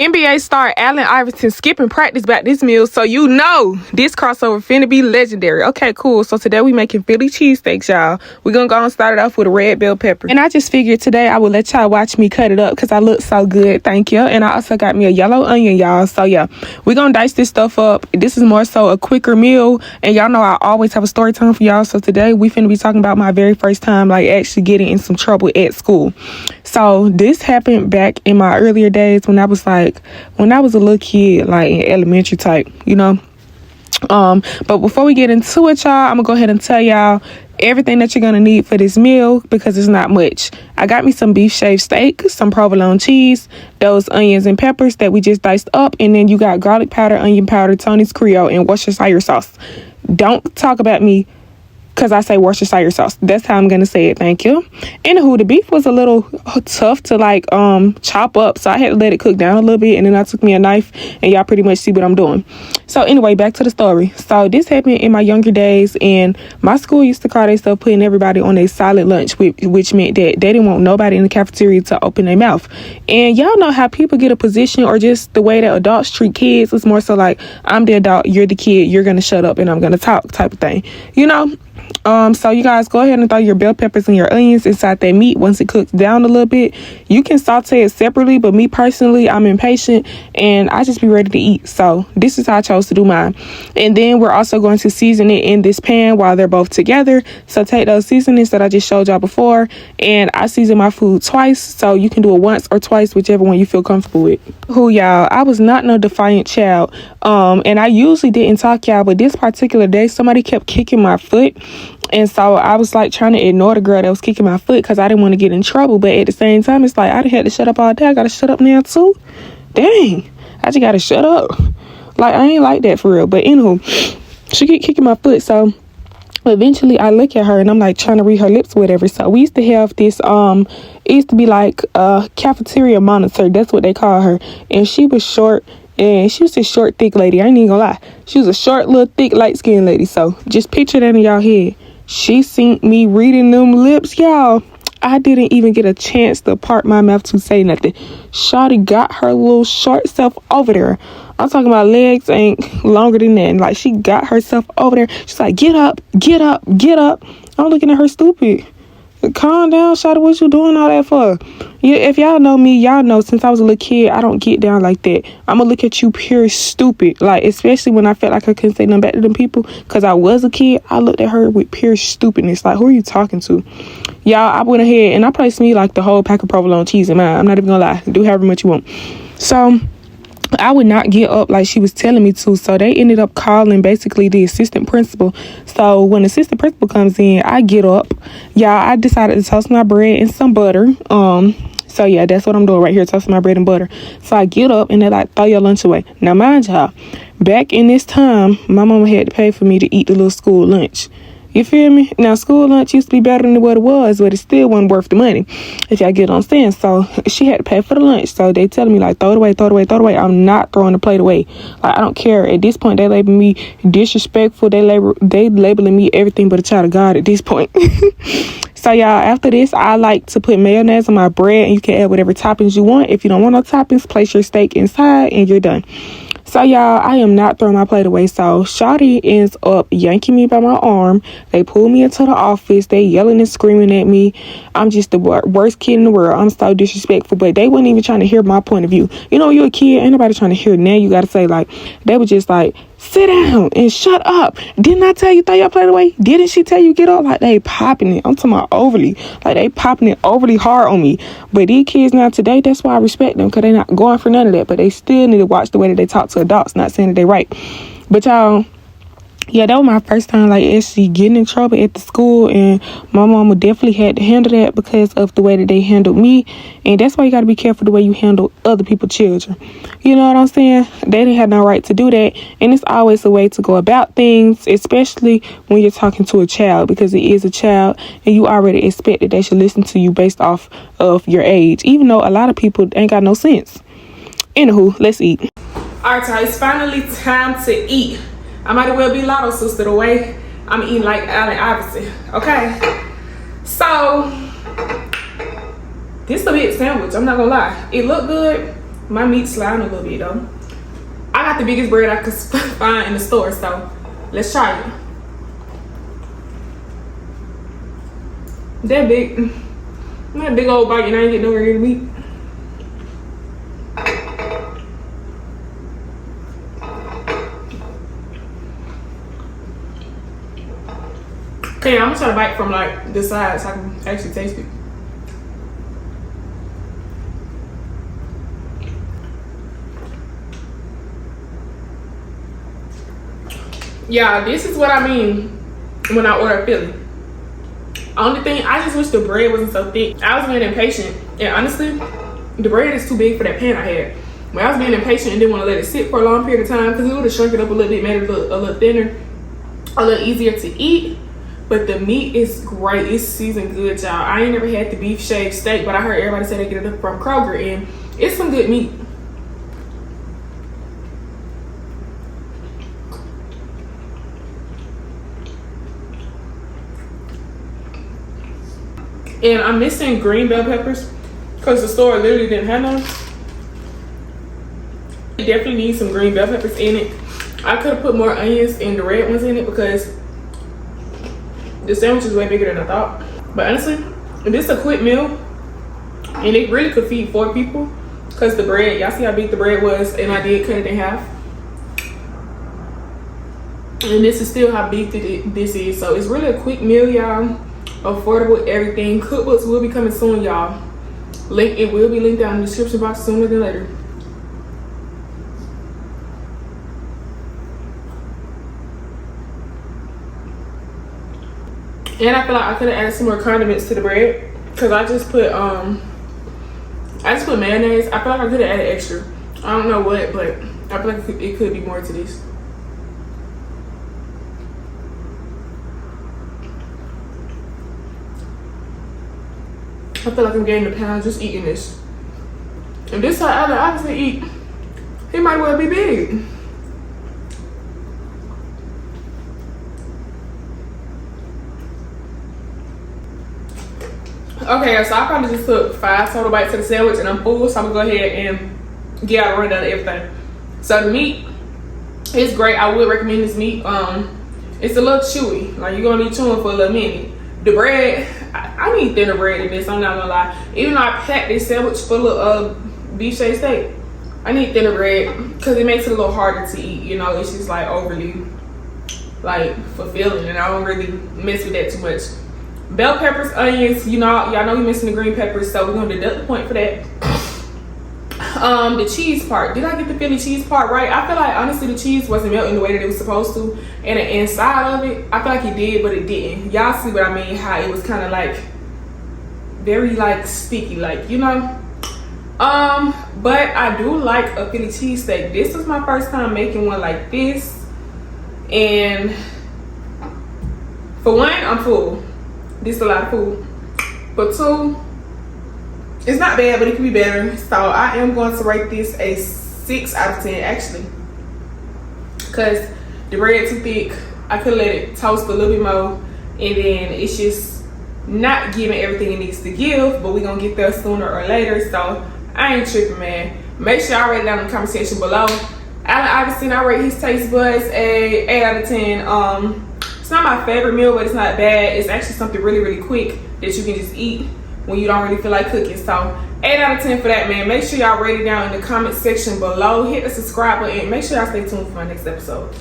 NBA star Allen Iverson skipping practice back this meal, so you know this crossover finna be legendary. Okay, cool. So today we making Philly cheesesteaks, y'all. We're gonna go and start it off with a red bell pepper. And I just figured today I would let y'all watch me cut it up because I look so good. Thank you. And I also got me a yellow onion, y'all. So yeah, we're gonna dice this stuff up. This is more so a quicker meal. And y'all know I always have a story time for y'all. So today we finna be talking about my very first time like actually getting in some trouble at school. So this happened back in my earlier days when I was a little kid, like in elementary type, you know. But before we get into it, y'all, I'm gonna go ahead and tell y'all everything that you're gonna need for this meal because it's not much. I got me some beef shaved steak, some provolone cheese, those onions and peppers that we just diced up, and then you got garlic powder, onion powder, Tony's Creole, and Worcestershire sauce. Don't talk about me because I say Worcestershire sauce. That's how I'm gonna say it. Thank you. Anywho, the beef was a little tough to chop up, so I had to let it cook down a little bit, and then I took me a knife, and y'all pretty much see what I'm doing. So anyway, back to the story. So this happened in my younger days, and my school used to call themselves putting everybody on a silent lunch, which meant that they didn't want nobody in the cafeteria to open their mouth. And y'all know how people get a position, or just the way that adults treat kids. It's more so like, I'm the adult, you're the kid, you're gonna shut up and I'm gonna talk type of thing, you know. So you guys go ahead and throw your bell peppers and your onions inside that meat. Once it cooks down a little bit, you can saute it separately, but me personally, I'm impatient and I just be ready to eat. So this is how I chose to do mine. And then we're also going to season it in this pan while they're both together. So take those seasonings that I just showed y'all before, and I season my food twice, so you can do it once or twice, whichever one you feel comfortable with. Y'all, I was not no defiant child, and I usually didn't talk, y'all, but this particular day somebody kept kicking my foot. And so I was like trying to ignore the girl that was kicking my foot because I didn't want to get in trouble. But at the same time, it's like I done had to shut up all day. I got to shut up now too. Dang, I just got to shut up. Like, I ain't like that for real. But anywho, she keep kicking my foot. So eventually I look at her and I'm like trying to read her lips or whatever. So we used to have this, it used to be like a cafeteria monitor. That's what they call her. And she was short. And she was a short, thick lady. I ain't even gonna lie. She was a short, little, thick, light-skinned lady. So just picture that in y'all head. She seen me reading them lips, y'all. I didn't even get a chance to part my mouth to say nothing. Shawty got her little short self over there. I'm talking about legs ain't longer than that. Like, she got herself over there. She's like, get up, get up, get up. I'm looking at her stupid. Calm down, Shawty. What you doing all that for? Yeah, if y'all know me, y'all know since I was a little kid, I don't get down like that. I'm gonna look at you pure stupid. Like, especially when I felt like I couldn't say nothing back to them people because I was a kid. I looked at her with pure stupidness. Like, who are you talking to? Y'all, I went ahead and I placed me like the whole pack of provolone cheese in mine. I'm not even gonna lie. Do however much you want. So I would not get up like she was telling me to. So they ended up calling basically the assistant principal. So when the assistant principal comes in, I get up. Y'all, I decided to toast my bread and some butter. So yeah, that's what I'm doing right here, toasting my bread and butter. So I get up and they're like, throw your lunch away. Now mind y'all, back in this time, my mama had to pay for me to eat the little school lunch. You feel me? Now, school lunch used to be better than what it was, but it still wasn't worth the money, if y'all get what I'm saying. So she had to pay for the lunch. So they telling me, like, throw it away, throw it away, throw it away. I'm not throwing the plate away. Like, I don't care. At this point, they labeling me disrespectful. They labeling me everything but a child of God at this point. So, y'all, after this, I like to put mayonnaise on my bread, and you can add whatever toppings you want. If you don't want no toppings, place your steak inside, and you're done. So, y'all, I am not throwing my plate away. So, Shawty ends up yanking me by my arm. They pull me into the office. They yelling and screaming at me. I'm just the worst kid in the world. I'm so disrespectful. But they weren't even trying to hear my point of view. You know, you're a kid. Ain't nobody trying to hear it. Now you got to say, like, they were just like, sit down and shut up. Didn't I tell you throw your plate away? Didn't she tell you get up? Like, they popping it. I'm talking about overly. Like, they popping it overly hard on me. But these kids now today, that's why I respect them, because they not going for none of that. But they still need to watch the way that they talk to adults. Not saying that they right. But y'all, yeah, that was my first time like actually getting in trouble at the school, and my mama definitely had to handle that because of the way that they handled me. And that's why you got to be careful the way you handle other people's children. You know what I'm saying? They didn't have no right to do that, and it's always a way to go about things, especially when you're talking to a child, because it is a child and you already expect that they should listen to you based off of your age, even though a lot of people ain't got no sense. Anywho, let's eat. Alright, so it's finally time to eat. I might as well be Lotto sister the way I'm eating like Allen Iverson. Okay. So this is a big sandwich, I'm not gonna lie. It looked good. My meat's sliding a little bit though. I got the biggest bread I could find in the store, so let's try it. That big old bite and I ain't get nowhere near the meat. Okay, I'm gonna try to bite from like the side so I can actually taste it. Yeah, this is what I mean when I order Philly. Only thing, I just wish the bread wasn't so thick. I was being impatient, and honestly, the bread is too big for that pan I had. When I was being impatient and didn't want to let it sit for a long period of time, because it would have shrunk it up a little bit, made it a little thinner, a little easier to eat. But the meat is great. It's seasoned good, y'all. I ain't never had the beef shaved steak, but I heard everybody say they get it from Kroger, and it's some good meat. And I'm missing green bell peppers because the store literally didn't have none. You definitely need some green bell peppers in it. I could have put more onions and the red ones in it because the sandwich is way bigger than I thought. But honestly, this is a quick meal and it really could feed 4 people because the bread, y'all see how big the bread was, and I did cut it in half. And this is still how big this is. So it's really a quick meal, y'all. Affordable, everything. Cookbooks will be coming soon, y'all. It will be linked down in the description box sooner than later. And I feel like I could have added some more condiments to the bread because I just put mayonnaise. I feel like I could have added extra. I don't know what, but I feel like it could be more to this. I feel like I'm gaining a pound just eating this. And this how I obviously eat. He might well be big. Okay, so I probably just took 5 total bites of the sandwich and I'm full, so I'm gonna go ahead and get out a rundown of everything. So the meat is great. I would recommend this meat. It's a little chewy. Like you're gonna be chewing for a little minute. The bread, I need thinner bread in this, I'm not gonna lie. Even though I packed this sandwich full of beef shaved steak, I need thinner bread because it makes it a little harder to eat. You know, it's just like overly like fulfilling, and I don't really mess with that too much. Bell peppers, onions, you know, y'all know we're missing the green peppers, so we're gonna deduct the point for that. The cheese part, did I get the Philly cheese part right? I feel like honestly the cheese wasn't melting the way that it was supposed to, and the inside of it, I feel like it did, but it didn't. Y'all see what I mean, how it was kind of like very like sticky, like, you know. But I do like a Philly cheesesteak. This was my first time making one like this, and for one, I'm full. This is a lot of food. For 2, it's not bad, but it can be better. So I am going to rate this a 6 out of 10 actually, because the bread too thick. I could let it toast a little bit more, and then it's just not giving everything it needs to give, but we're gonna get there sooner or later, so I ain't tripping, man. Make sure y'all rate it down in the comment section below. Iverson, I rate his taste buds a 8 out of 10. It's not my favorite meal, but it's not bad. It's actually something really, really quick that you can just eat when you don't really feel like cooking. So 8 out of 10 for that, man. Make sure y'all rate it down in the comment section below. Hit the subscribe button. Make sure y'all stay tuned for my next episode.